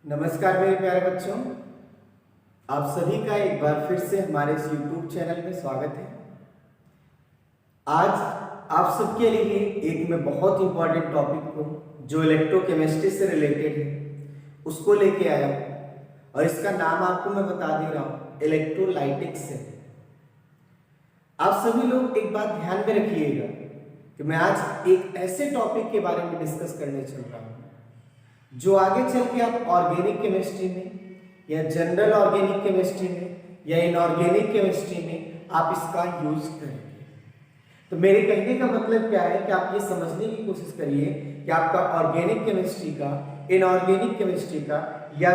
नमस्कार मेरे प्यारे बच्चों, आप सभी का एक बार फिर से हमारे इस YouTube चैनल में स्वागत है। आज आप सबके लिए एक मैं बहुत इंपॉर्टेंट टॉपिक को जो इलेक्ट्रोकेमिस्ट्री से रिलेटेड है उसको लेके आया हूँ और इसका नाम आपको मैं बता दे रहा हूँ, इलेक्ट्रोलाइटिक सेल। आप सभी लोग एक बात ध्यान में रखिएगा कि मैं आज एक ऐसे टॉपिक के बारे में डिस्कस करने चल रहा हूँ जो आगे चल के आप ऑर्गेनिक केमिस्ट्री में या जनरल ऑर्गेनिक केमिस्ट्री में या इनऑर्गेनिक केमिस्ट्री में आप इसका यूज करेंगे। तो मेरे कहने का मतलब क्या है कि आप ये समझने की कोशिश करिए कि आपका ऑर्गेनिक केमिस्ट्री का, इनऑर्गेनिक केमिस्ट्री का या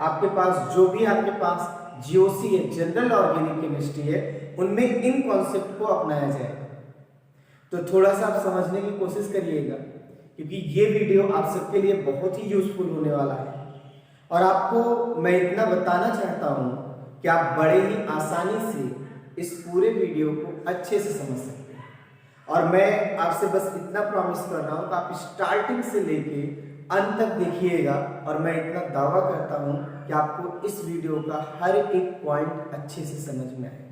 आपके पास जो भी आपके पास जीओसी है, जनरल ऑर्गेनिक केमिस्ट्री है, उनमें इन कॉन्सेप्ट को अपनाया जाए। तो थोड़ा सा आप समझने की कोशिश करिएगा क्योंकि ये वीडियो आप सबके लिए बहुत ही यूजफुल होने वाला है और आपको मैं इतना बताना चाहता हूँ कि आप बड़े ही आसानी से इस पूरे वीडियो को अच्छे से समझ सकते हैं। और मैं आपसे बस इतना प्रॉमिस कर रहा हूँ कि आप स्टार्टिंग से लेके अंत तक देखिएगा और मैं इतना दावा करता हूँ कि आपको इस वीडियो का हर एक पॉइंट अच्छे से समझ में आएगा।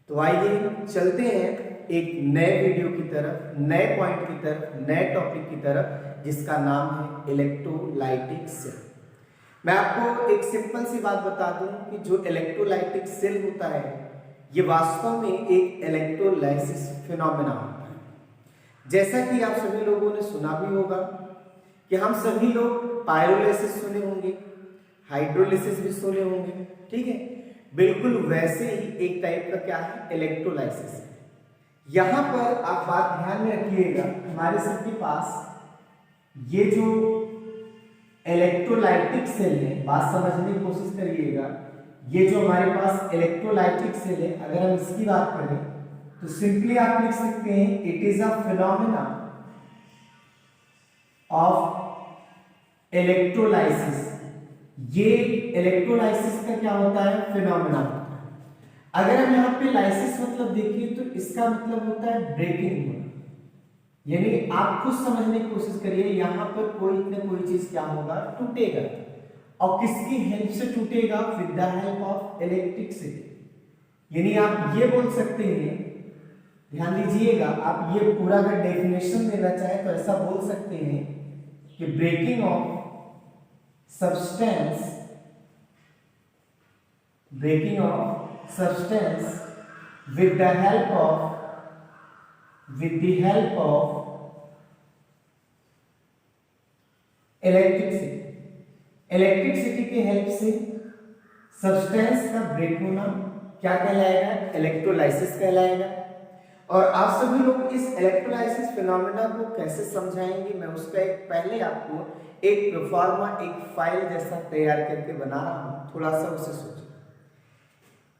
तो आइए चलते हैं एक नए वीडियो की तरफ, नए पॉइंट की तरफ, नए टॉपिक की तरफ जिसका नाम है इलेक्ट्रोलाइटिक सेल। मैं आपको एक सिंपल सी बात बता दूं कि जो इलेक्ट्रोलाइटिक सेल होता है ये वास्तव में एक इलेक्ट्रोलाइसिस फिनोमेना होता है। जैसा कि आप सभी लोगों ने सुना भी होगा कि हम सभी लोग पायरोलाइसिस सुने होंगे, हाइड्रोलाइसिस भी सुने होंगे, ठीक है। बिल्कुल वैसे ही एक टाइप का क्या है, इलेक्ट्रोलाइसिस है। यहां पर आप बात ध्यान में रखिएगा, हमारे सबके पास ये जो इलेक्ट्रोलाइटिक सेल है, बात समझने की कोशिश करिएगा। ये जो हमारे पास इलेक्ट्रोलाइटिक सेल है, अगर हम इसकी बात करें तो सिंपली आप लिख सकते हैं it is a phenomena of electrolysis. ये इलेक्ट्रोलाइसिस का क्या होता है, फिनोमेना होता है। अगर हम यहाँ पे लाइसिस मतलब देखिए तो इसका मतलब होता है ब्रेकिंग होना, यानी आप खुद समझने की कोशिश करिए, यहाँ पर कोई न कोई चीज क्या होगा, टूटेगा। और किसकी हेल्प से टूटेगा, with the help of electricity. यानी आप ये बोल सकते हैं, ध्यान दीजिएगा, आप ये पूरा अगर डेफिनेशन देना चाहे तो ऐसा बोल सकते हैं कि breaking of substance with the help of electricity के हेल्प से सब्सटेंस का ब्रेक होना क्या कहलाएगा, इलेक्ट्रोलाइसिस कहलाएगा। और आप सभी लोग इस इलेक्ट्रोलाइसिस फिनोमेना को कैसे समझाएंगे, मैं उसका एक पहले आपको एक प्रोफार्मा, एक फाइल जैसा तैयार करके बना रहा हूं, थोड़ा सा उसे सोचिए।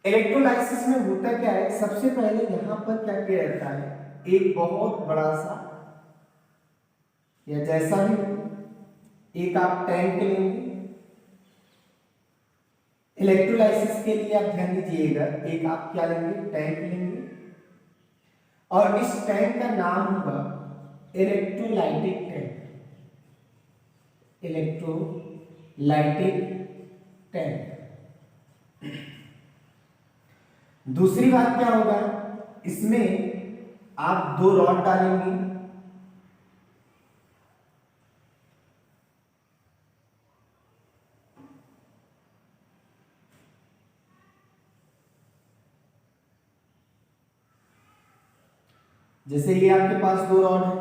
इलेक्ट्रोलाइसिस में होता क्या है, सबसे पहले यहां पर क्या किया जाता है, एक बहुत बड़ा सा या जैसा भी एक आप टैंक लेंगे। इलेक्ट्रोलाइसिस के लिए आप ध्यान दीजिएगा, एक आप क्या लेंगे, टैंक लेंगे और इस टैंक का नाम होगा इलेक्ट्रोलाइटिक टैंक, इलेक्ट्रोलाइटिक टैंक। दूसरी बात क्या होगा, इसमें आप दो रॉड डालेंगे, जैसे ये आपके पास दो रॉड है,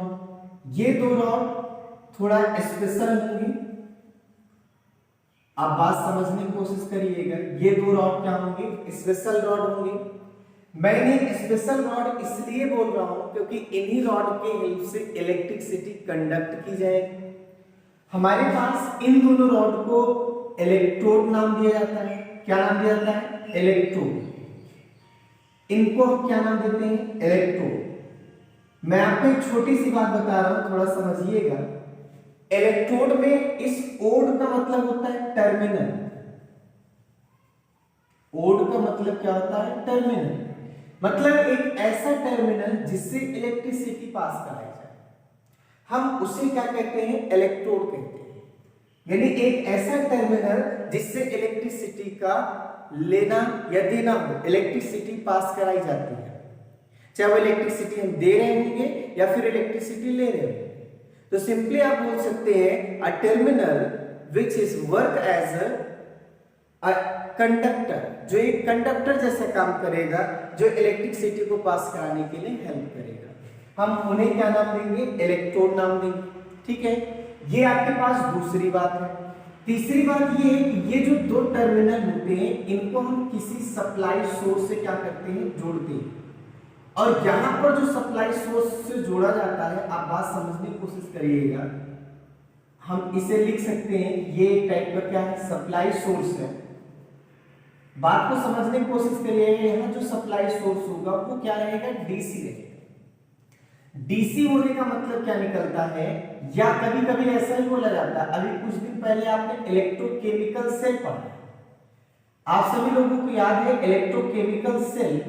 ये दो रॉड थोड़ा स्पेशल होंगे। आप बात समझने की कोशिश करिएगा, ये दो रॉड क्या होंगे, स्पेशल रॉड होंगे। मैं इन्हें स्पेशल रॉड इसलिए बोल रहा हूं क्योंकि इन्हीं रॉड के हेल्प से इलेक्ट्रिसिटी कंडक्ट की जाएगी। हमारे पास इन दोनों रॉड को इलेक्ट्रोड नाम दिया जाता है। क्या नाम दिया जाता है, इलेक्ट्रोड। इनको हम क्या नाम देते हैं, इलेक्ट्रोड। मैं आपको एक छोटी सी बात बता रहा हूं, थोड़ा समझिएगा। इलेक्ट्रोड में इस ओड का मतलब होता है टर्मिनल। ओड का मतलब क्या होता है, टर्मिनल। मतलब एक ऐसा टर्मिनल जिससे इलेक्ट्रिसिटी पास कराई जाए, हम उसे क्या कहते हैं, इलेक्ट्रोड कहते हैं। यानी एक ऐसा टर्मिनल जिससे इलेक्ट्रिसिटी का लेना या देना हो, इलेक्ट्रिसिटी पास कराई जाती है, चाहे वो इलेक्ट्रिसिटी हम दे रहे होंगे या फिर इलेक्ट्रिसिटी ले रहे होंगे। तो सिंपली आप बोल सकते हैं a terminal which is work as a conductor, जो एक कंडक्टर जैसा काम करेगा, जो इलेक्ट्रिसिटी को पास कराने के लिए हेल्प करेगा। हम उन्हें क्या नाम देंगे? इलेक्ट्रोड नाम देंगे। ठीक है, ये आपके पास दूसरी बात है। तीसरी बात ये है कि ये जो दो टर्मिनल होते हैं इनको हम किसी सप्लाई सोर्स से क्या करते हैं? जोड़ते हैं। और यहां पर जो सप्लाई सोर्स से जोड़ा जाता है, आप बात समझने की कोशिश करिएगा, हम इसे लिख सकते हैं, ये एक टाइप का क्या है? सप्लाई सोर्स है। बात को समझने की कोशिश करिएगा, यहां जो सप्लाई सोर्स होगा वो क्या रहेगा? डीसी रहेगा। डीसी होने का मतलब क्या निकलता है, या कभी कभी ऐसा ही बोला जाता है, अभी कुछ दिन पहले आपने इलेक्ट्रोकेमिकल सेल पढ़ा, आप सभी लोगों को याद है इलेक्ट्रोकेमिकल सेल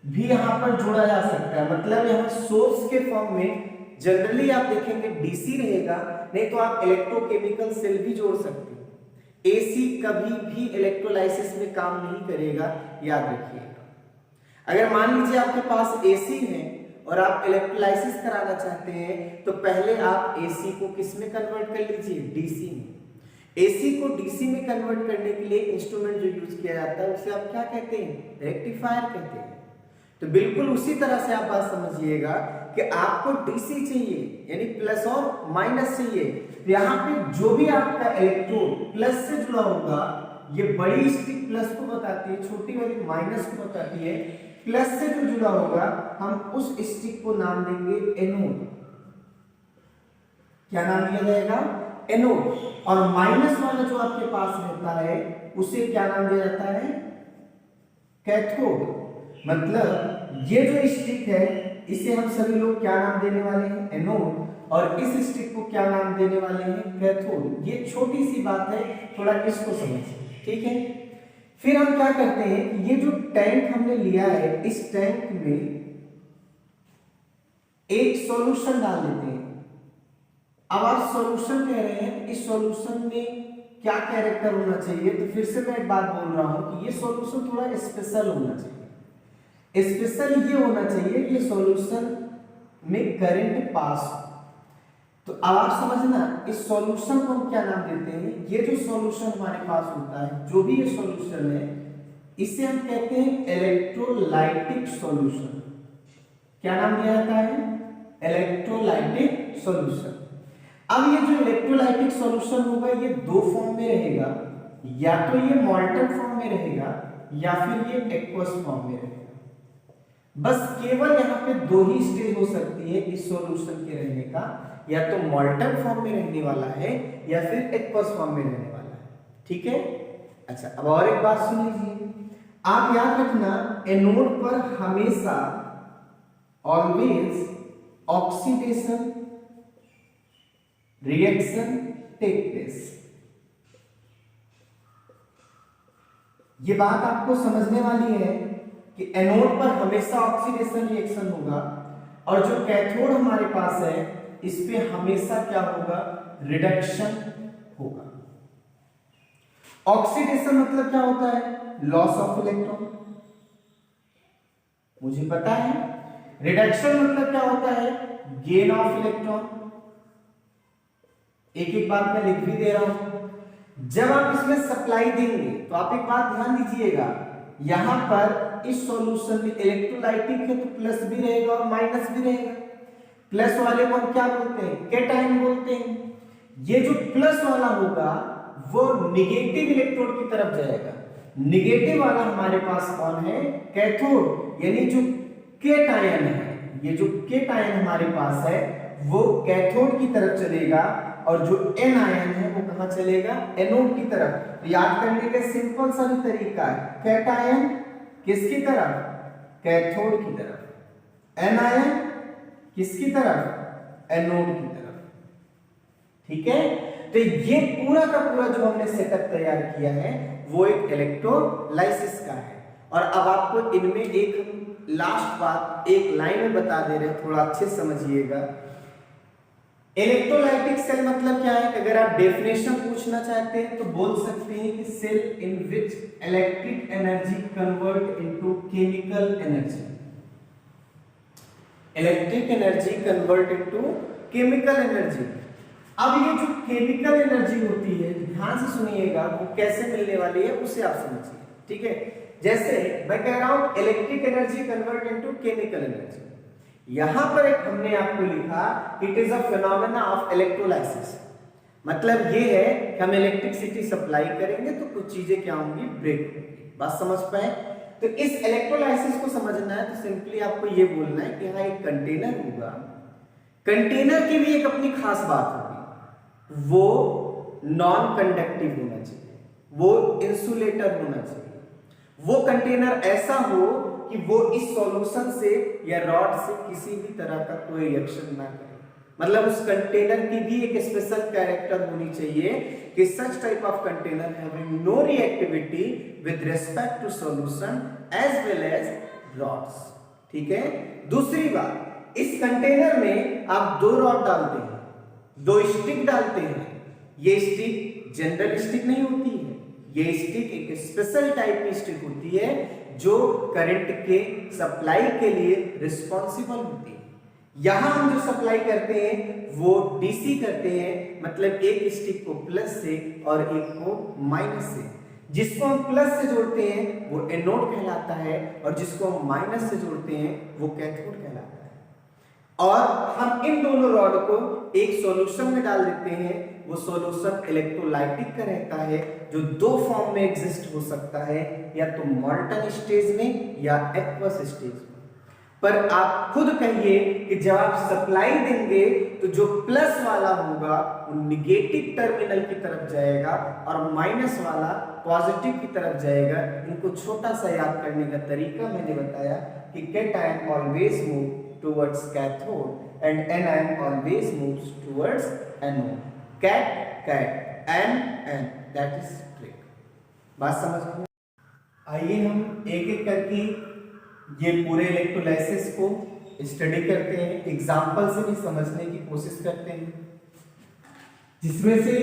भी यहां पर जोड़ा जा सकता है। मतलब यहां सोर्स के फॉर्म में जनरली आप देखेंगे डीसी रहेगा, नहीं तो आप इलेक्ट्रोकेमिकल सेल भी जोड़ सकते हैं। एसी कभी भी इलेक्ट्रोलाइसिस में काम नहीं करेगा, याद रखिएगा। अगर मान लीजिए आपके पास एसी है और आप इलेक्ट्रोलाइसिस कराना चाहते हैं, तो पहले आप एसी को किस में कन्वर्ट कर लीजिए? डीसी में। एसी को डीसी में कन्वर्ट करने के लिए इंस्ट्रूमेंट जो यूज किया जाता है उसे आप क्या कहते हैं? रेक्टिफायर कहते हैं। तो बिल्कुल उसी तरह से आप बात समझिएगा कि आपको डीसी चाहिए, यानी प्लस और माइनस चाहिए। तो यहाँ पे जो भी आपका इलेक्ट्रोड प्लस से जुड़ा होगा, ये बड़ी स्टिक प्लस को बताती है, छोटी वाली माइनस को बताती है। प्लस से जो जुड़ा होगा हम उस स्टिक को नाम देंगे एनोड। क्या नाम दिया जाएगा? एनोड। और माइनस वाला जो आपके पास रहता है उसे क्या नाम दिया जाता है? कैथोड। मतलब ये जो स्टिक है इसे हम सभी लोग क्या नाम देने वाले हैं? एनोड। और इस स्टिक को क्या नाम देने वाले हैं? कैथोड। ये छोटी सी बात है, थोड़ा इसको समझिए। ठीक है, फिर हम क्या करते हैं कि ये जो टैंक हमने लिया है, इस टैंक में एक सॉल्यूशन डाल देते हैं। अब आप सॉल्यूशन कह रहे हैं, इस सॉल्यूशन में क्या कैरेक्टर होना चाहिए? तो फिर से मैं एक बात बोल रहा हूं कि ये सॉल्यूशन थोड़ा स्पेशल होना चाहिए। स्पेशल ये होना चाहिए कि सॉल्यूशन में करंट पास हो। तो अब आप समझना, इस सॉल्यूशन को हम क्या नाम देते हैं? ये जो सॉल्यूशन हमारे पास होता है, जो भी ये सॉल्यूशन है, इसे हम कहते हैं इलेक्ट्रोलाइटिक सॉल्यूशन। क्या नाम दिया जाता है? Electrolytic solution. अब ये जो इलेक्ट्रोलाइटिक सॉल्यूशन होगा ये दो फॉर्म में रहेगा, या तो ये मॉल्टन फॉर्म में रहेगा या फिर ये एक्वस फॉर्म में रहेगा। बस केवल यहाँ पे दो ही स्टेज हो सकती है इस सॉल्यूशन के रहने का, या तो मॉल्टन फॉर्म में रहने वाला है या फिर एक्वस फॉर्म में रहने वाला है। ठीक है, अच्छा अब और एक बात सुन लीजिए, आप याद रखना एनोड पर हमेशा always oxidation reaction take place. ये बात आपको समझने वाली है कि एनोड पर हमेशा ऑक्सीडेशन रिएक्शन होगा, और जो कैथोड हमारे पास है इस पे हमेशा क्या होगा? रिडक्शन होगा। ऑक्सीडेशन मतलब क्या होता है? लॉस ऑफ इलेक्ट्रॉन, मुझे पता है। रिडक्शन मतलब क्या होता है? Gain of electron. एक एक बात मैं लिख भी दे रहा हूं। जब आप इसमें सप्लाई देंगे तो आप एक बात ध्यान दीजिएगा, यहां पर इस सॉल्यूशन में इलेक्ट्रोलाइटिक है तो प्लस भी रहेगा और माइनस भी रहेगा। प्लस वाले को हम क्या बोलते हैं? कैटायन बोलते हैं। ये जो प्लस वाला होगा वो निगेटिव इलेक्ट्रोड की तरफ जाएगा। निगेटिव वाला हमारे पास कौन है? कैथोड, यानी जो कैटायन है, ये जो कैटायन हमारे पास है वो कैथोड की तरफ चलेगा, और जो एन आयन है वो कहां चलेगा? एनोड की तरफ। तो याद करने का सिंपल सा भी तरीका है, कैटायन किसकी तरफ? कैथोड की तरफ। एन आयन किसकी तरफ? एनोड की तरफ। ठीक है, तो ये पूरा का पूरा जो हमने सेटअप तैयार किया है वो एक इलेक्ट्रोलाइसिस का है। और अब आपको इनमें एक लास्ट बात एक लाइन में बता दे रहे हैं, थोड़ा अच्छे से समझिएगा। इलेक्ट्रोलाइटिक सेल मतलब क्या है? अगर आप डेफिनेशन पूछना चाहते हैं तो बोल सकते हैं कि cell in which electric energy convert into chemical energy. Electric energy convert into chemical energy. अब ये जो केमिकल एनर्जी होती है, ध्यान से सुनिएगा, वो कैसे मिलने वाली है उसे आप समझिए, ठीक है। जैसे मैं कह रहा हूं electric energy convert into chemical energy, यहां पर एक हमने आपको लिखा it is a phenomena of electrolysis. मतलब ये है कि हम इलेक्ट्रिसिटी सप्लाई करेंगे तो कुछ चीजें क्या होंगी? ब्रेक होंगी। बात समझ पाए? तो इस इलेक्ट्रोलाइसिस को समझना है तो सिंपली आपको ये बोलना है कि यहाँ एक कंटेनर होगा, कंटेनर की भी एक अपनी खास बात होगी, वो नॉन कंडक्टिव होना चाहिए, वो इंसुलेटर होना चाहिए, वो कंटेनर ऐसा हो कि वो इस सॉल्यूशन से या रॉड से किसी भी तरह का कोई रिएक्शन ना करे। मतलब उस कंटेनर की भी एक स्पेशल कैरेक्टर होनी चाहिए कि such type of container having no reactivity with respect to solution as well as rods, ठीक है। दूसरी बात, इस कंटेनर में आप दो रॉड डालते हैं, दो स्टिक डालते हैं, ये स्टिक जनरल स्टिक नहीं होती है, ये स्टिक एक स्पेशल टाइप की स्टिक होती है जो करंट के सप्लाई के लिए रिस्पॉन्सिबल होती है। यहां हम जो सप्लाई करते हैं वो डीसी करते हैं, मतलब एक स्टिक को प्लस से और एक को माइनस से। जिसको हम प्लस से जोड़ते हैं वो एनोड कहलाता है और जिसको हम माइनस से जोड़ते हैं वो कैथोड कहलाता है। और हम इन दोनों रॉड को एक सॉल्यूशन में डाल देते हैं, वो सॉल्यूशन इलेक्ट्रोलाइटिक का रहता है, जो दो फॉर्म में एग्जिस्ट हो सकता है, या तो मॉल्टन स्टेज में या एक्वस स्टेज में। पर आप खुद कहिए कि जब आप सप्लाई देंगे तो जो प्लस वाला होगा वो निगेटिव टर्मिनल की तरफ जाएगा और माइनस वाला पॉजिटिव की तरफ जाएगा। इनको छोटा सा याद करने का तरीका मैंने बताया कि cation always move towards cathode and anion always moves towards anode. Cat cat, an that is trick. बात समझ में? आइए हम एक एक करके ये पूरे इलेक्ट्रोलाइसिस को स्टडी करते हैं, एग्जाम्पल से भी समझने की कोशिश करते हैं, जिसमें से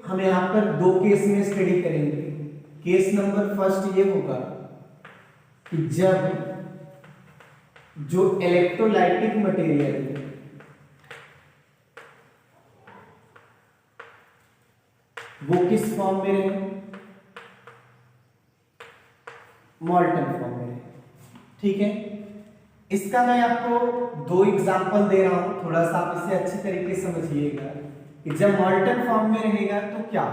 हम यहाँ पर दो केस में स्टडी करेंगे। केस नंबर फर्स्ट ये होगा कि जब जो इलेक्ट्रोलाइटिक मटेरियल वो किस फॉर्म में रहे? मॉल्टन फॉर्म में रहे, ठीक है। इसका मैं आपको दो एग्जांपल दे रहा हूं, थोड़ा सा आप इसे अच्छी तरीके से समझिएगा कि जब मॉल्टन फॉर्म में रहेगा तो क्या।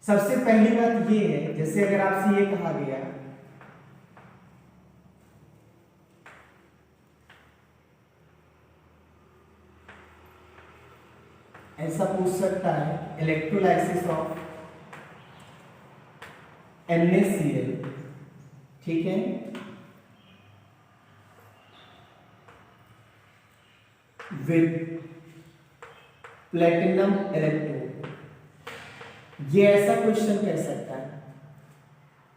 सबसे पहली बात ये है, जैसे अगर आपसे ये कहा गया ऐसा पूछ सकता है इलेक्ट्रोलाइसिस ऑफ NaCl, ठीक है, विद प्लेटिनम इलेक्ट्रोड, ये ऐसा क्वेश्चन कह सकता है।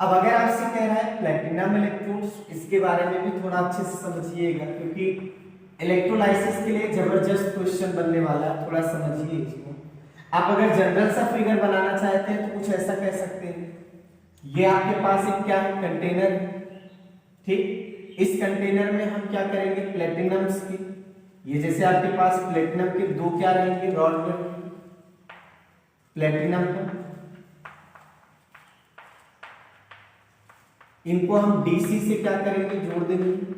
अब अगर आपसे कह रहा है प्लेटिनम इलेक्ट्रोड्स, इसके बारे में भी थोड़ा अच्छे से समझिएगा क्योंकि इलेक्ट्रोलाइसिस के लिए जबरदस्त क्वेश्चन बनने वाला है, थोड़ा समझिए इसको। आप अगर जनरल सा फिगर बनाना चाहते हैं तो कुछ ऐसा कह सकते हैं, ये आपके पास एक क्या है? कंटेनर, ठीक। इस कंटेनर में हम क्या करेंगे? प्लेटिनम्स की, ये जैसे आपके पास प्लेटिनम के दो क्या रहेंगे? रॉड रहेंगे प्लेटिनम का, इनको हम डीसी से क्या करेंगे? जोड़ देंगे।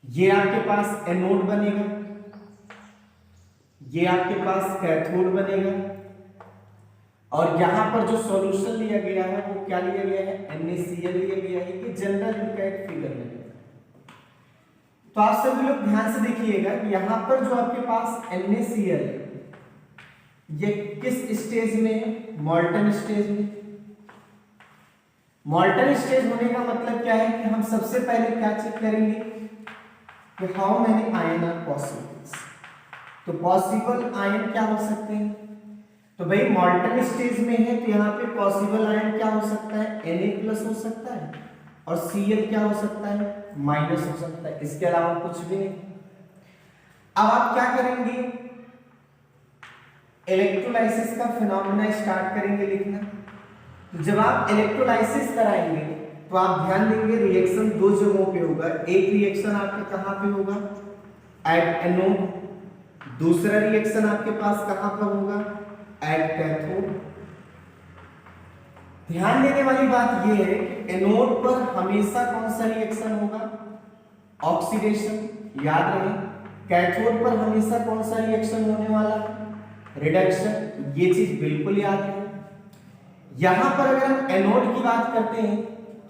ये आपके पास एनोड बनेगा, ये आपके पास कैथोड बनेगा, और यहां पर जो सॉल्यूशन लिया गया है वो क्या लिया गया है? NaCl लिया गया है। ये जनरल इनका एक फिगर है। तो आप सभी लोग ध्यान से देखिएगा कि यहां पर जो आपके पास NaCl ये किस स्टेज में है? मॉल्टन स्टेज में। मॉल्टन स्टेज होने का मतलब क्या है कि हम सबसे पहले क्या चेक करेंगे कि how many ion are possible. तो पॉसिबल आयन क्या हो सकते हैं? तो भाई मॉल्टन स्टेज में है तो यहाँ पे पॉसिबल आयन क्या हो सकता है? Na+ हो सकता है और Cl क्या हो सकता है? माइनस हो सकता है, इसके अलावा कुछ भी नहीं। अब आप क्या करेंगे, इलेक्ट्रोलाइसिस का फिनोमेना स्टार्ट करेंगे लिखना। तो जब आप इलेक्ट्रोलाइसिस कराएंगे तो आप ध्यान देंगे रिएक्शन दो जगहों पे होगा। एक रिएक्शन आपके कहां पे होगा, एट एनोड, दूसरा रिएक्शन आपके पास कहां पर होगा, एट कैथोड। ध्यान देने वाली बात यह है कि एनोड पर हमेशा कौन सा रिएक्शन होगा, ऑक्सीडेशन, याद रहे। कैथोड पर हमेशा कौन सा रिएक्शन होने वाला है, रिडक्शन। ये चीज बिल्कुल याद है। यहां पर अगर हम एनोड की बात करते हैं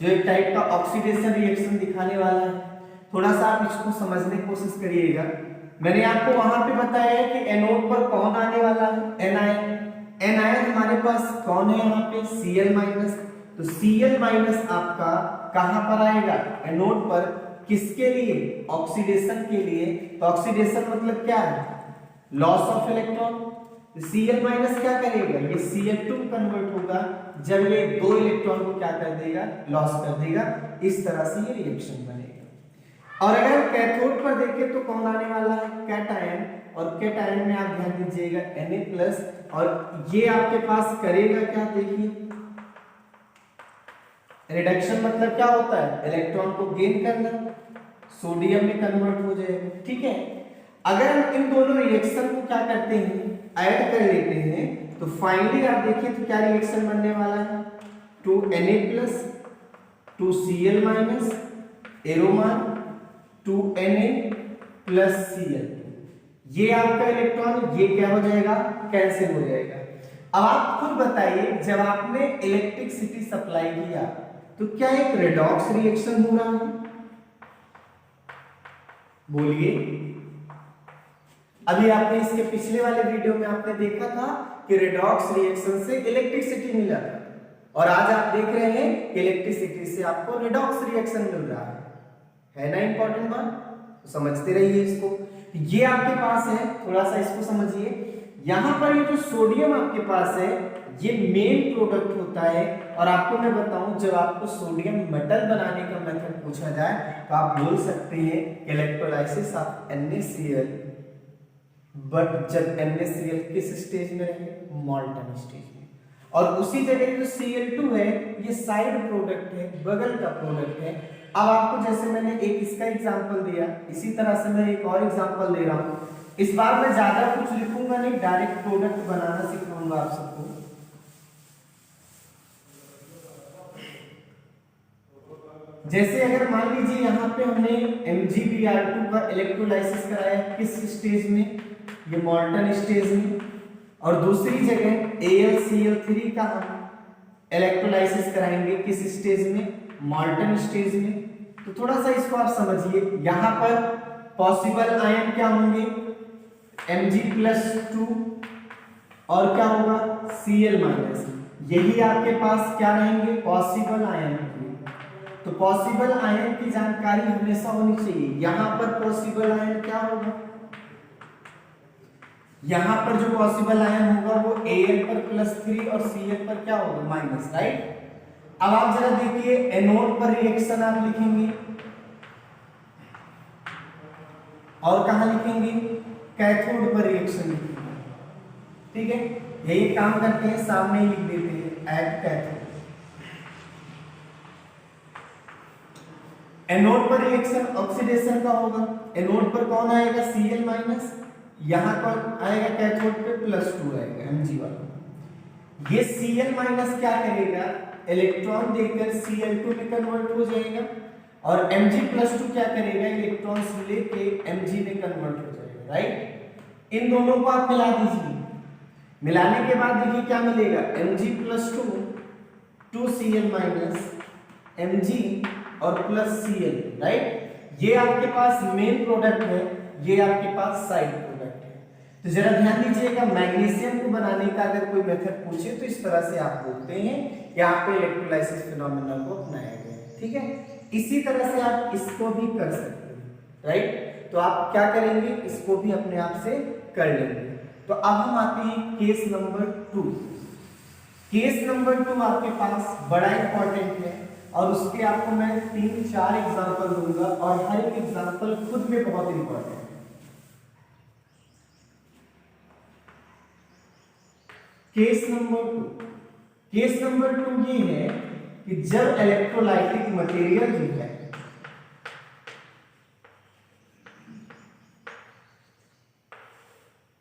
जो एक टाइप का ऑक्सीडेशन रिएक्शन दिखाने वाला है, थोड़ा सा आप इसको समझने की कोशिश करिएगा। मैंने आपको वहां पे बताया है कि एनोड पर कौन आने वाला है, एनायन। एनायन हमारे पास कौन है यहाँ पे, Cl-। तो Cl- आपका कहां पर आएगा, एनोड पर। किसके लिए, ऑक्सीडेशन के लिए। तो ऑक्सीडेशन मतलब क्या है, लॉस ऑफ इलेक्ट्रॉन। Cl- क्या करेगा, ये Cl2 कन्वर्ट होगा जब ये दो इलेक्ट्रॉन को क्या कर देगा, लॉस कर देगा। इस तरह से ये रिएक्शन बनेगा। और अगर कैथोड पर देखें तो कौन आने वाला है, कैटायन। और कैटायन में आप ध्यान दीजिएगा Na+, और ये आपके पास करेगा क्या, देखिए रिडक्शन मतलब क्या होता है, इलेक्ट्रॉन को गेन करना, सोडियम में कन्वर्ट हो जाएगा। ठीक है, अगर हम इन दोनों रिएक्शन को क्या करते हैं, ऐड कर लेते हैं, तो फाइनली आप देखिए तो क्या रिएक्शन बनने वाला है, 2Na+, 2Cl-, एरोमान, 2Na+Cl। ये आपका इलेक्ट्रॉन ये क्या हो जाएगा, कैंसिल हो जाएगा। अब आप खुद बताइए, जब आपने इलेक्ट्रिसिटी सप्लाई किया तो क्या एक रेडॉक्स रिएक्शन हो रहा है, बोलिए। अभी आपने इसके पिछले वाले वीडियो में आपने देखा था कि रेडॉक्स रिएक्शन से इलेक्ट्रिसिटी मिला था, और आज आप देख रहे हैं कि इलेक्ट्रिसिटी से आपको रेडॉक्स रिएक्शन मिल रहा है ना। इंपॉर्टेंट बात, तो समझते रहिए इसको। ये आपके पास है, थोड़ा सा इसको समझिए। यहां पर ये जो सोडियम आपके पास है ये मेन प्रोडक्ट होता है। और आपको मैं बताऊं, जब आपको सोडियम मेटल बनाने का मेथड पूछा जाए तो आप बोल सकते हैं इलेक्ट्रोलाइसिस ऑफ NaCl। बट जब NaCl किस स्टेज में रहे, मॉल्टन स्टेज में। और उसी जगह जो Cl2 है ये साइड प्रोडक्ट है, बगल का प्रोडक्ट है। अब आपको जैसे मैंने एक इसका एग्जांपल दिया, इसी तरह से मैं एक और एग्जांपल दे रहा हूं। इस बार मैं ज्यादा कुछ लिखूंगा नहीं, डायरेक्ट प्रोडक्ट बनाना सिखाऊंगा आप सबको। जैसे अगर मान लीजिए यहाँ पे हमने MgBr2 का इलेक्ट्रोलाइसिस कराया किस स्टेज में, ये मॉल्टन स्टेज में। और दूसरी जगह AlCl3 का हम इलेक्ट्रोलाइसिस कराएंगे किस स्टेज में, मॉल्टन स्टेज में। तो थोड़ा सा इसको आप समझिए, यहाँ पर पॉसिबल आयन क्या होंगे, Mg+2 और क्या होगा, Cl-। यही आपके पास क्या रहेंगे, पॉसिबल आयन। तो पॉसिबल आयन की जानकारी हमेशा होनी चाहिए। यहां पर पॉसिबल आयन क्या होगा, यहां पर जो पॉसिबल आयन होगा वो Al पर +3 और Cl पर क्या होगा, माइनस, राइट। अब आप जरा देखिए, एनोड पर रिएक्शन आप लिखेंगे और कहां लिखेंगे, कैथोड पर रिएक्शन लिखेंगे। ठीक है, यही काम करते हैं, सामने ही लिख देते हैं, एट कैथोड। एनोड पर रिएक्शन ऑक्सीडेशन का होगा। एनोड पर कौन आएगा, Cl-, यहां पर आएगा कैथोड पे +2 आएगा Mg वाला। ये Cl- क्या करेगा, इलेक्ट्रॉन देकर Cl2 में कन्वर्ट हो जाएगा, और Mg+2 क्या करेगा, इलेक्ट्रॉन लेके Mg में कन्वर्ट हो जाएगा, राइट। इन दोनों को आप मिला दीजिए, मिलाने के बाद देखिए क्या मिलेगा, Mg+2, 2Cl- Mg और +Cl, राइट। ये आपके पास मेन प्रोडक्ट है, ये आपके पास साइड प्रोडक्ट है। तो जरा ध्यान दीजिएगा, मैग्नीशियम को बनाने का अगर कोई मेथड पूछे तो इस तरह से आप बोलते हैं, यहाँ पे इलेक्ट्रोलाइसिस फिनोमेना को अपनाया गया। ठीक है, इसी तरह से आप इसको भी कर सकते हैं, राइट। तो आप क्या करेंगे, इसको भी अपने आप से कर लेंगे। तो अब हम आते हैं केस नंबर 2। केस नंबर 2 आपके पास बड़ा इंपॉर्टेंट है, और उसके आपको मैं 3-4 एग्जांपल दूंगा, और हर एक एग्जांपल खुद में बहुत इंपॉर्टेंट है। केस नंबर टू ये है कि जब इलेक्ट्रोलाइटिक मटेरियल जो है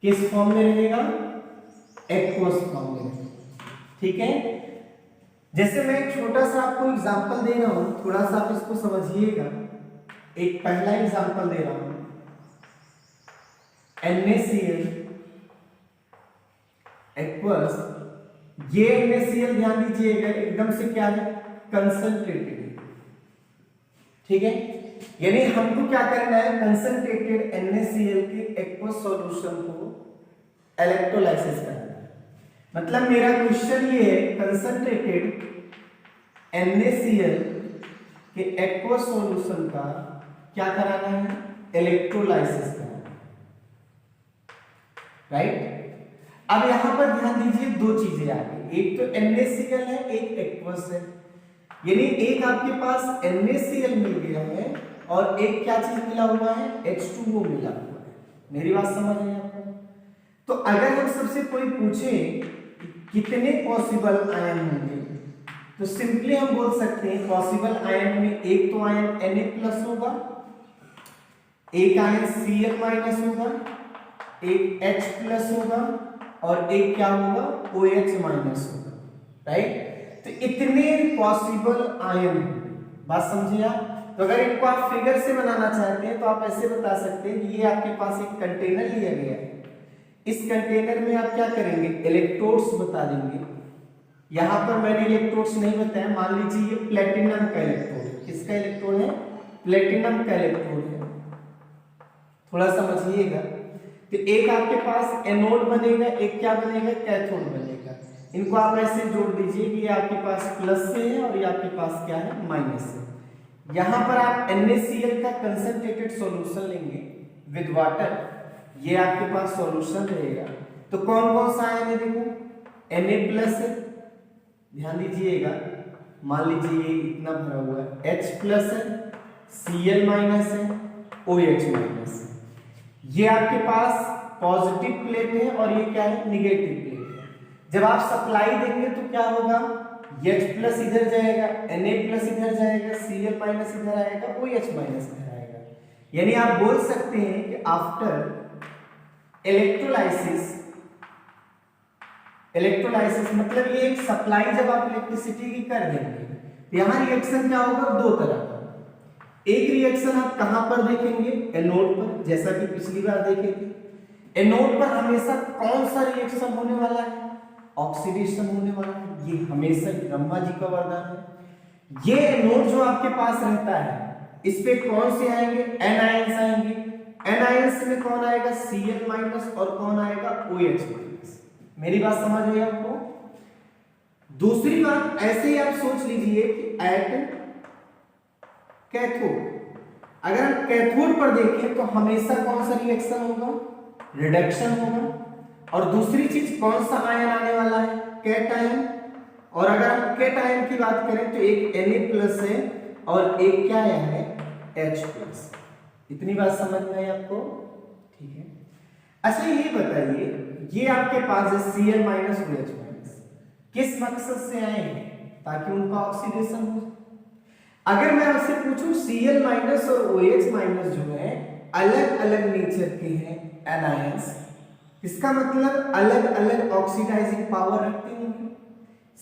किस फॉर्म में रहेगा, एक्वस फॉर्म में रहेगा। ठीक है, जैसे मैं एक छोटा सा आपको एग्जांपल दे रहा हूं, थोड़ा सा आप इसको समझिएगा। एक पहला एग्जांपल दे रहा हूं, NaCl एक्वस। ये NaCl ध्यान दीजिएगा एकदम से क्या है, कंसंट्रेटेड। ठीक है, यानी हमको क्या करना है, कंसंट्रेटेड NaCl के एक्वस सॉल्यूशन को इलेक्ट्रोलाइसिस करना है। मतलब मेरा क्वेश्चन ये है, कंसंट्रेटेड NaCl के एक्वस सॉल्यूशन का क्या कराना है, इलेक्ट्रोलाइसिस कराना है। राइट, अब यहां पर ध्यान दीजिए, दो चीजें आ गई, एक तो NaCl है, एक एक्वस है। यानी एक आपके पास NaCl मिल गया है और एक क्या चीज मिला हुआ है, H2O मिला हुआ है। मेरी बात समझ रहे हैं आप? तो अगर हम सबसे कोई पूछे कितने पॉसिबल आयन होंगे, तो सिंपली हम बोल सकते हैं पॉसिबल आयन में एक तो आयन Na+ होगा, एक आयन Cl- होगा, एक H+ होगा और एक क्या होगा, OH- होगा। राइट, तो इतने पॉसिबल आयन, बात समझिए आप। तो अगर इनको आप फिगर से बनाना चाहते हैं तो आप ऐसे बता सकते हैं, ये आपके पास एक कंटेनर लिया गया है, इस कंटेनर में आप क्या करेंगे, इलेक्ट्रोड्स बता देंगे। यहां पर मैंने इलेक्ट्रोड्स नहीं बताया, मान लीजिए ये प्लेटिनम का इलेक्ट्रोड है। किसका इलेक्ट्रोड है, प्लेटिनम का इलेक्ट्रोड है। थोड़ा समझिएगा, तो एक आपके पास एनोड बनेगा, एक क्या बनेगा, कैथोड बनेगा। इनको आप ऐसे जोड़ दीजिए कि ये आपके पास प्लस से है और ये आपके पास क्या है, माइनस है। यहां पर आप NaCl का कंसंट्रेटेड सॉल्यूशन लेंगे विद वाटर, ये आपके पास सॉल्यूशन रहेगा। तो कौन कौन सा आयन है, देखो Na+ है, ध्यान दीजिएगा, मान लीजिए ये इतना भरा हुआ है, H+ है, Cl- है, OH- है। ये आपके पास पॉजिटिव प्लेट है और ये क्या है, निगेटिव प्लेट है। जब आप सप्लाई देंगे तो क्या होगा, H+ इधर जाएगा, Na+ इधर जाएगा, Cl- इधर आएगा, OH- इधर आएगा। यानी आप बोल सकते हैं कि आफ्टर इलेक्ट्रोलाइसिस मतलब ये एक सप्लाई जब आप इलेक्ट्रिसिटी की कर देंगे, तो यहां रिएक्शन क्या होगा, दो तरह का। एक रिएक्शन आप कहां पर देखेंगे, एनोड पर, जैसा कि पिछली बार देखे थे। एनोड पर हमेशा कौन सा रिएक्शन होने वाला है, ऑक्सीडेशन होने वाला है। ये हमेशा ब्रह्मा जी का वरदान है। ये एनोड जो आपके पास रहता है, इस पे कौन से आएंगे, एन आयंस आएंगे। एन आयंस में कौन आएगा, Cl- और कौन आएगा, OH-। मेरी बात समझ रही है आपको? दूसरी बात, ऐसे ही आप सोच लीजिए कि एट कैथोड, अगर हम कैथोड पर देखें तो हमेशा कौन सा रिएक्शन होगा, रिडक्शन होगा। और दूसरी चीज कौन सा आयन आने वाला है, कैटायन। और अगर हम कैटायन की बात करें तो एक Na+ है और एक क्या है, H+। इतनी बात समझ में आई आपको? ठीक है, अच्छा ये बताइए, ये आपके पास है Cl- OH-, किस मकसद से आए हैं, ताकि उनका ऑक्सीडेशन हो। अगर मैं आपसे पूछूं Cl- और OH- जो है अलग अलग नेचर के हैं एनायंस, इसका मतलब अलग अलग ऑक्सीडाइजिंग पावर रखते होंगे।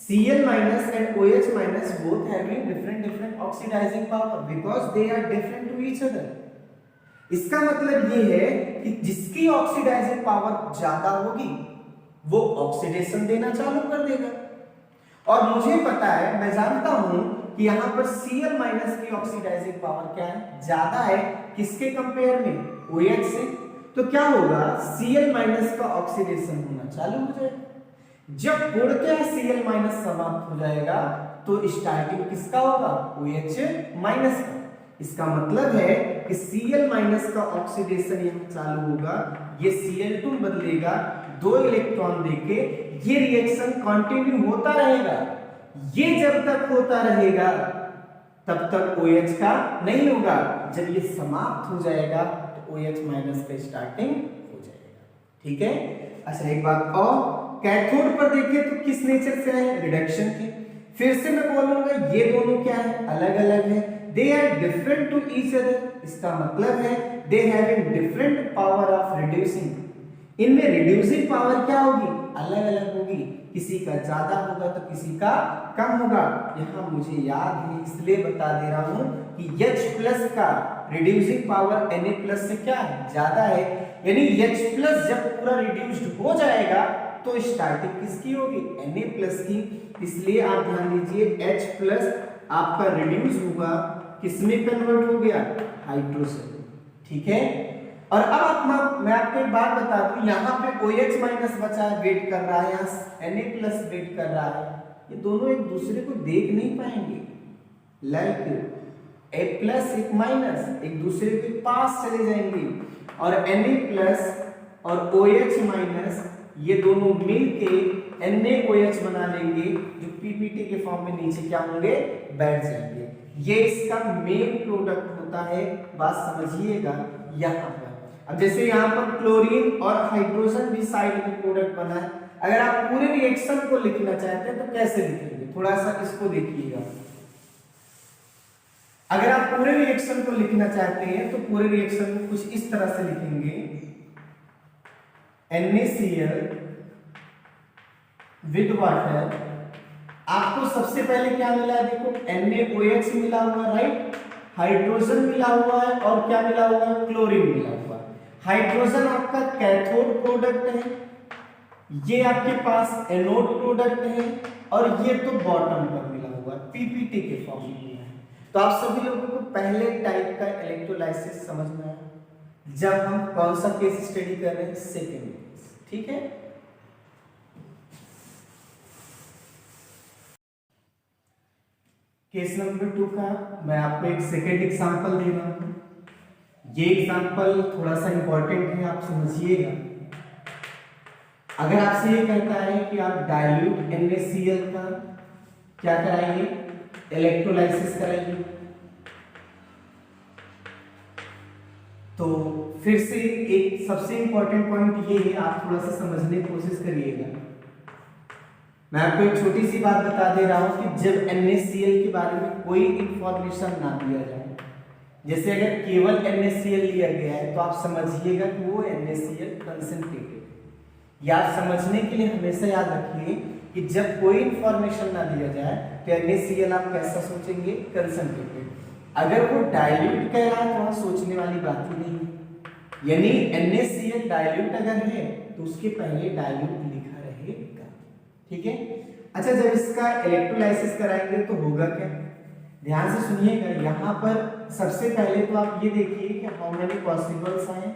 Cl- and OH- both having different oxidizing power because they are different to each other। इसका मतलब ये है कि जिसकी ऑक्सीडाइजिंग पावर ज्यादा होगी वो ऑक्सीडेशन देना चालू कर देगा। और मुझे पता है, मैं जानता हूं कि यहां पर Cl- की ऑक्सीडाइजिंग पावर क्या है, ज्यादा है, किसके कंपेयर में, OH से। तो क्या होगा, Cl- का ऑक्सीडेशन होना चालू हो जाएगा। जब पूर्णतः Cl- समाप्त हो जाएगा तो स्टार्टिंग किसका होगा, OH- का। इसका मतलब है कि Cl- का ऑक्सीडेशन यहां चालू होगा, ये Cl2 बदलेगा, 2 इलेक्ट्रॉन देके ये रिएक्शन कंटिन्यू होता रहेगा। ये जब तक होता रहेगा तब तक OH का नहीं होगा। जब ये समाप्त हो जाएगा तो OH- का स्टार्टिंग हो जाएगा। ठीक है, अच्छा एक बात और, कैथोड पर देखिए तो किस नेचर से है, रिडक्शन के। फिर से मैं बोलूंगा ये दोनों क्या है, अलग अलग है, they are different to each other. इसका मतलब है they having different power of reducing. इनमें रिड्यूसिंग पावर क्या होगी, अलग अलग होगी, किसी का ज्यादा होगा तो किसी का कम होगा। यहाँ मुझे याद है इसलिए बता दे रहा हूं कि H+ का रिड्यूसिंग पावर Na+ से क्या है, ज्यादा है। यानी H+ जब पूरा रिड्यूस्ड हो जाएगा तो स्टार्टिंग किसकी होगी, Na+ की। इसलिए आप ध्यान दीजिए H+ आपका रिड्यूस हुआ, किसमें कन्वर्ट हो गया, हाइड्रोजन। ठीक है। और अब मैं आपको एक बात बता दूं, यहाँ पे OH- बचा है, वेट कर रहा है, यहाँ Na+ वेट कर रहा है। ये दोनों एक दूसरे को देख नहीं पाएंगे, लाइक A+ एक माइनस एक दूसरे के पास चले जाएंगे, और Na+ और OH- ये दोनों मिलके NaOH बना लेंगे, जो पीपीटी के फॉर्म में नीचे क्या होंगे, बैठ जाएंगे। ये इसका मेन प्रोडक्ट होता है, बात समझिएगा। यहाँ पर अब जैसे यहाँ पर क्लोरीन और हाइड्रोजन भी साइड में प्रोडक्ट बना है, अगर आप पूरे रिएक्शन को लिखना चाहते हैं तो कैसे लिखेंगे, थोड़ा सा इसको देखिएगा। अगर आप पूरे रिएक्शन को लिखना चाहते हैं तो पूरे रिएक्शन को कुछ इस तरह से लिखेंगे, NaCl विद वाटर। आपको सबसे पहले क्या मिला है, देखो NaOH मिला हुआ है, राइट, हाइड्रोजन मिला हुआ है, और क्या मिला हुआ है, क्लोरीन मिला हुआ है। हाइड्रोजन आपका कैथोड प्रोडक्ट है, ये आपके पास एनोड प्रोडक्ट है, और ये तो बॉटम पर मिला हुआ है, पीपीटी के फॉर्म में मिला है। तो आप सभी लोगों को पहले टाइप का इलेक्ट्रोलाइसिस समझ में आया, जब हम कौन सा केस स्टडी कर रहे हैं, सेकेंड केस। ठीक है। केस नंबर 2 का मैं आपको एक सेकेंड एग्जांपल दे रहा हूं। ये एग्जांपल थोड़ा सा इंपॉर्टेंट है, आप समझिएगा। अगर आपसे ये कहता है कि आप डाइल्यूट NaCl का क्या कराइए, इलेक्ट्रोलाइसिस कराइए, तो फिर से एक सबसे इंपॉर्टेंट पॉइंट ये है, आप थोड़ा सा समझने की कोशिश करिएगा। मैं आपको एक छोटी सी बात बता दे रहा हूं कि जब NaCl के बारे में कोई इंफॉर्मेशन ना दिया जाए, जैसे अगर केवल NaCl लिया गया है तो आप समझिएगा कि वो NaCl कंसंट्रेटेड। या आप समझने के लिए हमेशा याद रखिए कि जब कोई इंफॉर्मेशन ना दिया जाए तो NaCl आप कैसा सोचेंगे, कंसंट्रेटेड। अगर वो डाइल्यूट कह रहा है तो वहां सोचने वाली बात ही नहीं है। यानी NaCl डाइल्यूट अगर है तो उसके पहले डाइल्यूट लिखा रहेगा। ठीक है। अच्छा, जब इसका इलेक्ट्रोलाइसिस कराएंगे तो होगा क्या, ध्यान से सुनिएगा। यहाँ पर सबसे पहले तो आप ये देखिए कि हाउ मेनी पॉसिबल्स आए,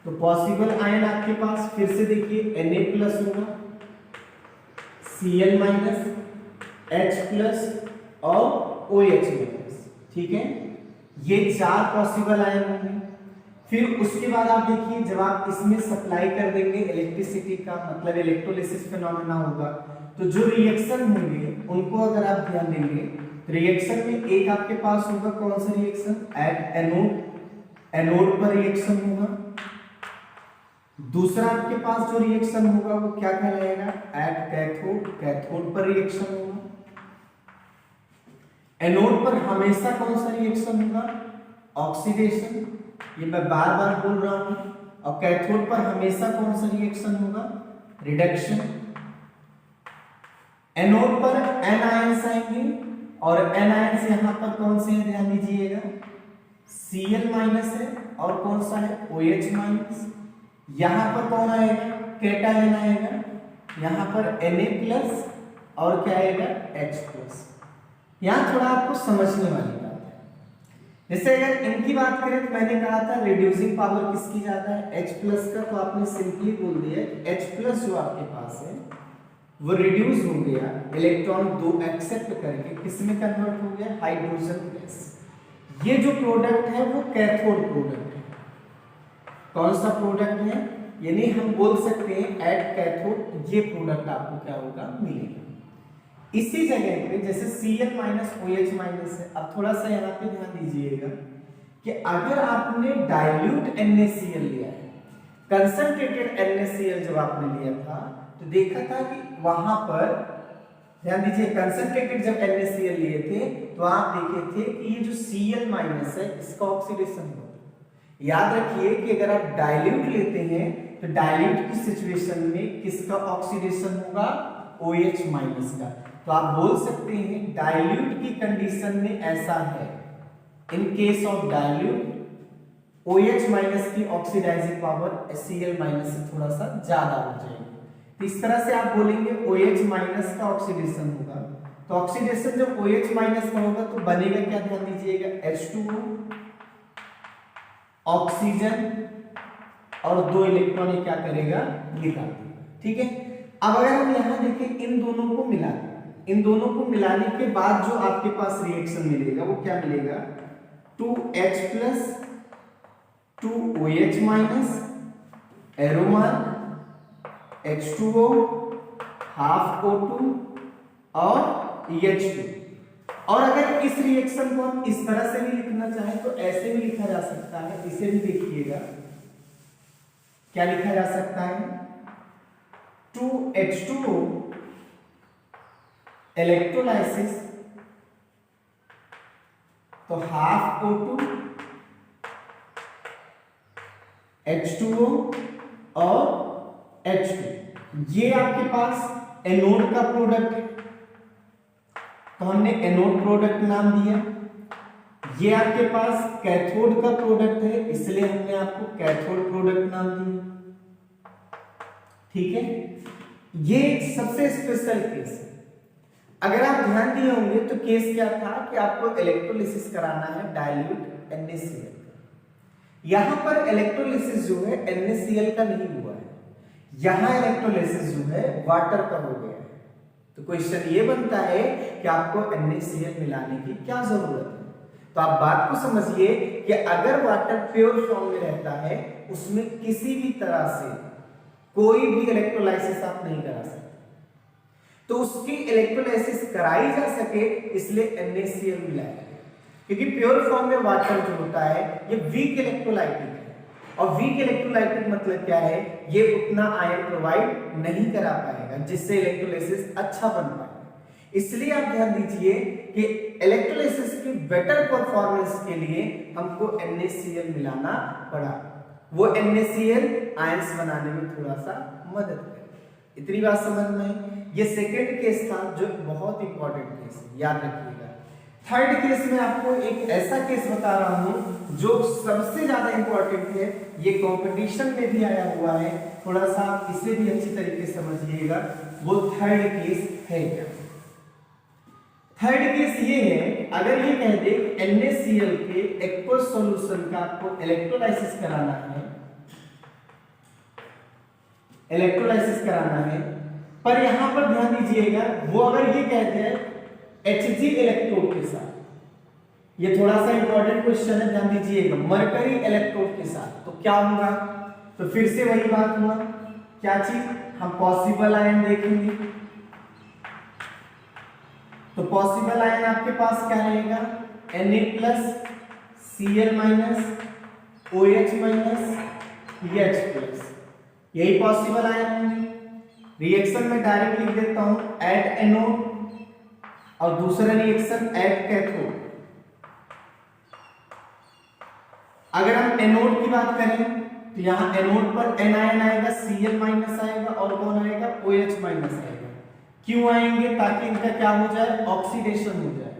तो पॉसिबल आयन आपके पास फिर से देखिए Na+ होगा, Cl- H+ और OH-। ठीक है, ये 4 पॉसिबल आयन होंगे। फिर उसके बाद आप देखिए जब आप इसमें सप्लाई कर देंगे इलेक्ट्रिसिटी का, मतलब इलेक्ट्रोलिसिस फिनोमेना होगा, तो जो रिएक्शन होंगे उनको अगर आप ध्यान देंगे, रिएक्शन में एक आपके पास होगा कौन सा रिएक्शन, एट एनोड, एनोड पर रिएक्शन होगा। दूसरा आपके पास जो रिएक्शन होगा वो क्या कहलाएगा, एट कैथोड, कैथोड पर रिएक्शन होगा। एनोड पर हमेशा कौन सा रिएक्शन होगा, ऑक्सीडेशन, ये मैं बार बार बोल रहा हूं। और कैथोड पर हमेशा कौन सा रिएक्शन होगा, रिडक्शन। एनोड पर एन आयंस आएंगे, और एन आयंस यहां पर कौन से हैं, ध्यान दीजिएगा, Cl- है, और कौन सा है, OH-। यहां पर कौन आएगा, कैटायन आएगा, यहां पर Na+ और क्या आएगा, H+। यहां थोड़ा आपको समझने वाली बात है। जैसे अगर इनकी बात करें तो मैंने कहा था रिड्यूसिंग पावर किसकी ज्यादा है, H+ का, तो आपने सिंपली बोल दिया H+ जो आपके पास है वो रिड्यूस हो गया, इलेक्ट्रॉन 2 एक्सेप्ट करके किसमें कन्वर्ट हो गया, हाइड्रोजन गैस। ये जो प्रोडक्ट है वो कैथोड प्रोडक्ट है। कौन सा प्रोडक्ट है, यानी हम बोल सकते हैं एट कैथोड ये प्रोडक्ट आपको क्या होगा, मिलेगा। इसी जगह पे जैसे Cl- OH- है, अब थोड़ा सा यहाँ पे ध्यान दीजिएगा कि अगर आपने डाइल्यूट NaCl लिया है, कंसंट्रेटेड NaCl जब आपने लिया था, तो देखा था कि वहां पर ध्यान दीजिए कंसंट्रेटेड जब NaCl लिए थे तो आप देखे थे कि ये जो Cl माइनस है इसका ऑक्सीडेशन होगा। याद रखिए कि अगर आप डाइल्यूट लेते हैं तो डाइल्यूट की सिचुएशन में किसका ऑक्सीडेशन होगा, OH माइनस का। तो आप बोल सकते हैं डाइल्यूट की कंडीशन में ऐसा है, in case of dilute OH minus की ऑक्सीडाइजिंग पावर Cl माइनस से थोड़ा सा ज्यादा हो जाएगी। तो इस तरह से आप बोलेंगे OH माइनस का ऑक्सीडेशन होगा। तो ऑक्सीडेशन जब OH माइनस का होगा तो बनेगा क्या, ध्यान दीजिएगा H2O, ऑक्सीजन और 2 इलेक्ट्रॉन ये क्या करेगा, निकाल देगा। ठीक है, अब अगर हम यहां देखें इन दोनों को मिला दें, इन दोनों को मिलाने के बाद जो आपके पास रिएक्शन मिलेगा वो क्या मिलेगा, 2H plus 2OH minus arrow mark H2O half O2 और H2। और अगर इस रिएक्शन को हम इस तरह से भी लिखना चाहें तो ऐसे भी लिखा जा सकता है। इसे भी देखिएगा क्या लिखा जा सकता है, 2H2O इलेक्ट्रोलाइसिस तो हाफ O2 H2O और H2, ये आपके पास एनोड का प्रोडक्ट है तो हमने एनोड प्रोडक्ट नाम दिया। ये आपके पास कैथोड का प्रोडक्ट है इसलिए हमने आपको कैथोड प्रोडक्ट नाम दिया। ठीक है, ये सबसे स्पेशल केस है। अगर आप ध्यान दिए होंगे तो केस क्या था कि आपको इलेक्ट्रोलिसिस कराना है डाइल्यूट NaCl। यहां पर इलेक्ट्रोलिसिस जो है NaCl का नहीं हुआ है, यहां इलेक्ट्रोलिसिस जो है वाटर का हो गया है। तो क्वेश्चन ये बनता है कि आपको NaCl मिलाने की क्या जरूरत है। तो आप बात को समझिए कि अगर वाटर प्योर फॉर्म में रहता है उसमें किसी भी तरह से कोई भी इलेक्ट्रोलाइसिस आप नहीं करा सकते, तो उसकी इलेक्ट्रोलाइसिस कराई जा सके इसलिए NaCl मिलाया, क्योंकि प्योर फॉर्म में वाटर जो होता है ये वीक इलेक्ट्रोलाइटिक है। और वीक इलेक्ट्रोलाइटिक मतलब क्या है, ये उतना आयन प्रोवाइड नहीं करा पाएगा जिससे इलेक्ट्रोलाइसिस अच्छा बन पाए। इसलिए आप ध्यान दीजिए कि इलेक्ट्रोलाइसिस की बेटर परफॉर्मेंस के लिए हमको NaCl मिलाना पड़ा। वो NaCl आयंस बनाने में थोड़ा सा मदद करे। इतनी बात समझ में। ये सेकेंड केस था जो बहुत इंपॉर्टेंट केस है, याद रखिएगा। थर्ड केस में आपको एक ऐसा केस बता रहा हूं जो सबसे ज्यादा इंपॉर्टेंट है, ये कंपटीशन में भी आया हुआ है, थोड़ा सा इसे भी अच्छी तरीके से समझिएगा। वो थर्ड केस है क्या, थर्ड केस ये है, अगर ये कह दे NaCl के एक्वस सॉल्यूशन का आपको इलेक्ट्रोलाइसिस कराना है, इलेक्ट्रोलाइसिस कराना है, पर यहां पर ध्यान दीजिएगा वो अगर ये कहते हैं Hg इलेक्ट्रोड के साथ, ये थोड़ा सा इंपॉर्टेंट क्वेश्चन है, ध्यान दीजिएगा, मरकरी इलेक्ट्रोड के साथ, तो क्या होगा, तो फिर से वही बात हुआ, क्या चीज, हम पॉसिबल आयन देखेंगे। तो पॉसिबल आयन आपके पास क्या रहेगा, Na plus Cl minus OH minus H plus, यही पॉसिबल आयन होंगे। रिएक्शन में डायरेक्ट लिख देता हूं, एट एनोड और दूसरा रिएक्शन एट कैथोड। अगर हम एनोड की बात करें तो यहां एनोड पर N आयन आएगा, Cl माइनस आएगा और कौन आएगा, OH माइनस आएगा। क्यों आएंगे, ताकि इनका क्या हो जाए, ऑक्सीडेशन हो जाए।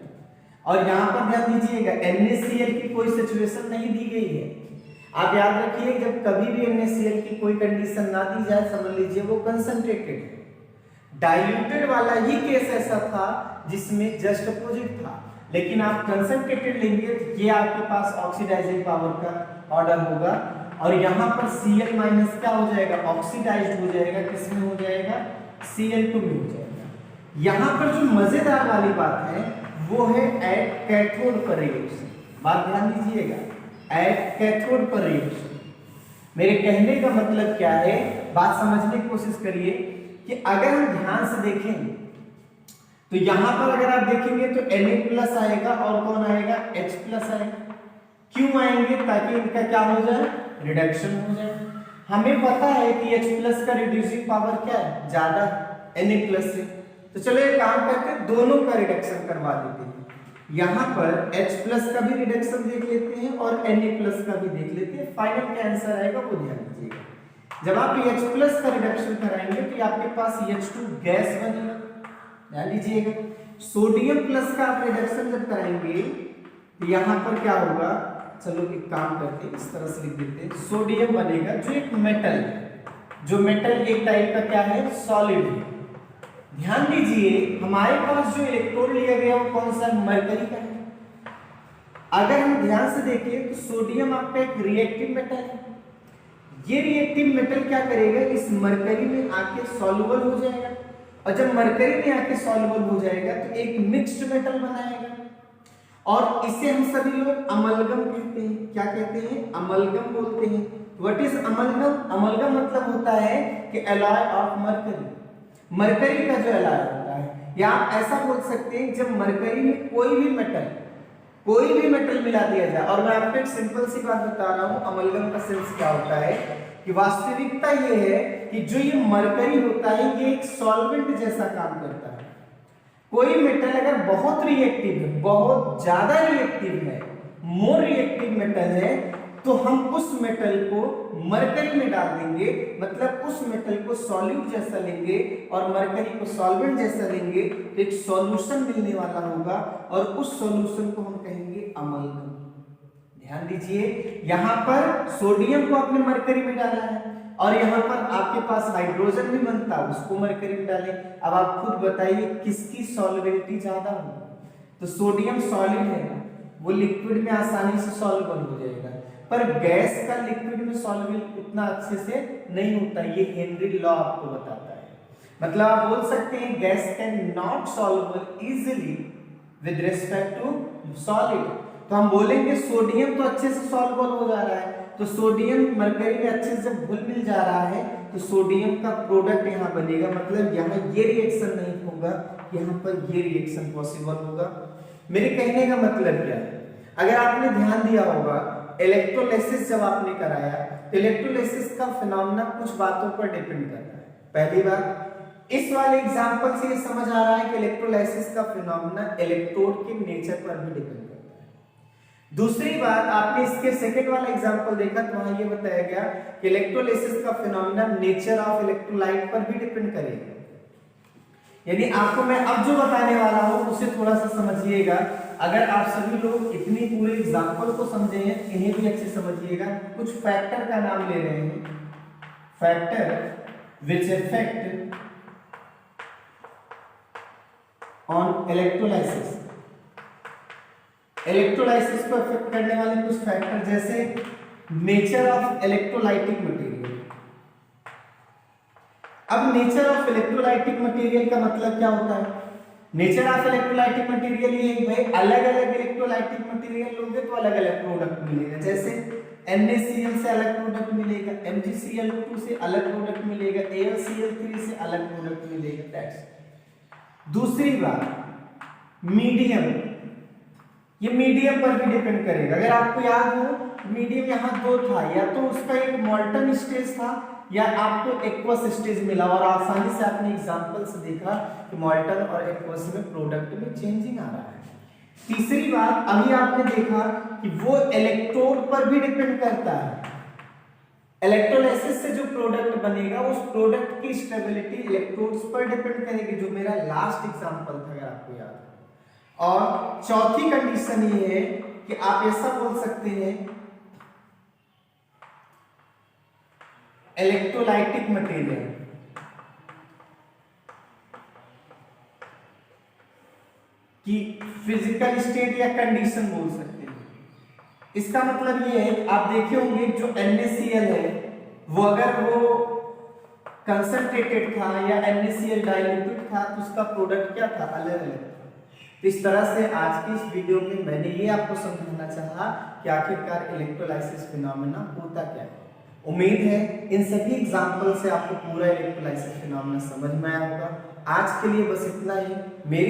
और यहां पर ध्यान दीजिएगा NaCl की कोई सिचुएशन नहीं दी गई है। आप याद रखिए जब कभी भी NaCl की कोई कंडीशन ना दी जाए समझ लीजिए वो कंसंट्रेटेड है। डाइल्यूटेड वाला ही केस ऐसा था जिसमें जस्ट अपोजिट था, लेकिन आप कंसंट्रेटेड लेंगे तो ये आपके पास ऑक्सीडाइजिंग पावर का ऑर्डर होगा और यहां पर Cl माइनस क्या हो जाएगा, ऑक्सीडाइज्ड हो जाएगा, किसमें हो जाएगा, Cl2 में हो जाएगा। यहां पर जो मजेदार वाली बात है वो है एट कैथोड पर रिएक्शन। बात ध्यान दीजिएगा, एट कैथोड पर रिएक्शन। मेरे कहने का मतलब क्या है, बात समझने की कोशिश करिए कि अगर हम ध्यान से देखें तो यहां पर अगर आप देखेंगे तो Na प्लस आएगा और कौन आएगा, H प्लस आएगा। क्यों आएंगे, ताकि इनका क्या हो जाए, रिडक्शन हो जाए। हमें पता है कि H+ का रिड्यूसिंग पावर क्या है, ज्यादा Na+ से। तो चलो एक काम करते हैं, दोनों का रिडक्शन करवा देते हैं। यहाँ पर H+ का भी रिडक्शन देख लेते हैं और Na+ का भी देख लेते हैं। फाइनल क्या आंसर आएगा वो ध्यान दीजिएगा। जब आप H+ का रिडक्शन कराएंगे तो आपके पास H2 गैस बनेगा, ध्यान दीजिएगा। सोडियम प्लस का आप रिडक्शन जब कराएंगे तो यहाँ पर क्या होगा, चलो एक काम करते हैं, इस तरह से लिख देते हैं, सोडियम बनेगा जो एक मेटल है, जो मेटल एक टाइप का क्या है, सॉलिड है। ध्यान दीजिए हमारे पास जो इलेक्ट्रोड लिया गया वो कौन सा, मरकरी का है। अगर हम ध्यान से देखें तो सोडियम आपका एक रिएक्टिव मेटल है। ये रिएक्टिव मेटल क्या करेगा, इस मरकरी में आके सॉल्युबल हो जाएगा, और जब मरकरी में आके सॉल्युबल हो जाएगा तो एक मिक्स्ड मेटल बनाएगा, और इसे हम सभी लोग अमलगम कहते हैं। क्या कहते हैं, अमलगम बोलते हैं। What is amalgam? अमलगम मतलब होता है कि एलॉय ऑफ मरकरी, मरकरी का जो एलॉय होता है। या आप ऐसा बोल सकते हैं जब मरकरी में कोई भी मेटल मिला दिया जाए। और मैं आपको एक सिंपल सी बात बता रहा हूं, अमलगम का सेंस क्या होता है कि वास्तविकता ये है कि जो ये मरकरी होता है ये एक सॉल्वेंट जैसा काम करता है। कोई मेटल अगर बहुत रिएक्टिव है, बहुत ज्यादा रिएक्टिव है, मोर रिएक्टिव मेटल है, तो हम उस मेटल को मरकरी में डाल देंगे, मतलब उस मेटल को सॉल्यूट जैसा लेंगे और मरकरी को सॉल्वेंट जैसा लेंगे, तो एक सॉल्यूशन मिलने वाला होगा, और उस सॉल्यूशन को हम कहेंगे अमलगम। ध्यान दीजिए यहाँ पर सोडियम को आपने मरकरी में डाला है, और यहाँ पर आपके पास हाइड्रोजन भी बनता है, उसको मरकरी में डालें। अब आप खुद बताइए किसकी सॉल्युबिलिटी ज्यादा होगी। तो सोडियम सॉलिड है, वो लिक्विड में आसानी से सॉल्युबल हो जाएगा, पर गैस का लिक्विड में सॉल्युबल उतना अच्छे से नहीं होता। ये हेनरी लॉ आपको बताता है। मतलब आप बोल सकते हैं gas can not soluble easily with respect to solid. तो हम बोलेंगे सोडियम तो अच्छे से सॉल्युबल हो जा रहा है, तो सोडियम मरकरी में अच्छे से जब घुल मिल जा रहा है तो सोडियम का प्रोडक्ट यहाँ बनेगा। मतलब यहाँ ये रिएक्शन नहीं होगा, यहाँ पर ये रिएक्शन पॉसिबल होगा। मेरे कहने का मतलब क्या है, अगर आपने ध्यान दिया होगा इलेक्ट्रोलाइसिस जब आपने कराया तो इलेक्ट्रोलाइसिस का फिनोमेना कुछ बातों पर डिपेंड करता है। पहली बात, इस वाले एग्जांपल से ये समझ आ रहा है कि इलेक्ट्रोलाइसिस का फिनोमेना इलेक्ट्रोड के नेचर पर भी डिपेंड करता है। दूसरी बात, आपने इसके सेकंड वाला एग्जांपल देखा तो वहां ये बताया गया कि इलेक्ट्रोलाइसिस का फिनोमेना नेचर ऑफ इलेक्ट्रोलाइट पर भी डिपेंड करेगा। यानी आपको मैं अब जो बताने वाला हूं उसे थोड़ा सा समझिएगा। अगर आप सभी लोग इतनी पूरे एग्जांपल को समझे हैं, इन्हें भी अच्छे समझिएगा। कुछ फैक्टर का नाम ले रहे हैं, factor which effect on electrolysis. Electrolysis को इफेक्ट करने वाले कुछ फैक्टर, जैसे नेचर ऑफ इलेक्ट्रोलाइटिक मटेरियल। अब नेचर ऑफ इलेक्ट्रोलाइटिक मटेरियल का मतलब क्या होता है? नेचर ऑफ इलेक्ट्रोलाइटिक मटेरियल ये है भाई, अलग अलग इलेक्ट्रोलाइटिक मटेरियल लोगे तो अलग अलग प्रोडक्ट मिलेगा। जैसे NaCl से अलग प्रोडक्ट मिलेगा, MgCl2 से अलग प्रोडक्ट मिलेगा, AlCl3 से अलग प्रोडक्ट मिलेगा। दैट्स। दूसरी बात, मीडियम, ये मीडियम पर भी डिपेंड करेगा। अगर आपको याद हो मीडियम यहाँ दो था, या तो उसका एक मोल्टन स्टेज था या आपको एक्वस स्टेज मिला, और आसानी से आपने एग्जांपल से देखा कि मोल्टन और एक्वस में प्रोडक्ट में चेंजिंग आ रहा है। तीसरी बात, अभी आपने देखा कि वो इलेक्ट्रोड पर भी डिपेंड करता है। इलेक्ट्रोलाइसिस से जो प्रोडक्ट बनेगा उस प्रोडक्ट की स्टेबिलिटी इलेक्ट्रोड्स पर डिपेंड करेगी, जो मेरा लास्ट एग्जांपल था अगर आपको याद हो। और चौथी कंडीशन ये है कि आप ऐसा बोल सकते हैं इलेक्ट्रोलाइटिक मटेरियल की फिजिकल स्टेट या कंडीशन बोल सकते हैं। इसका मतलब ये है, आप देखे होंगे जो NaCl है वो अगर वो कंसंट्रेटेड था या NaCl डाइल्यूटेड था तो उसका प्रोडक्ट क्या था, अलग अलग था। तो इस तरह से आज की इस वीडियो में मैंने ये आपको समझाना चाहा कि आखिरकार इलेक्ट्रोलाइसिस फिनोमेना होता क्या है। उम्मीद है इन सभी एग्जाम्पल से आपको पूरा इलेक्ट्रोलाइसिस फिनोमेना समझ में आया होगा। आज के लिए बस इतना ही। मेरी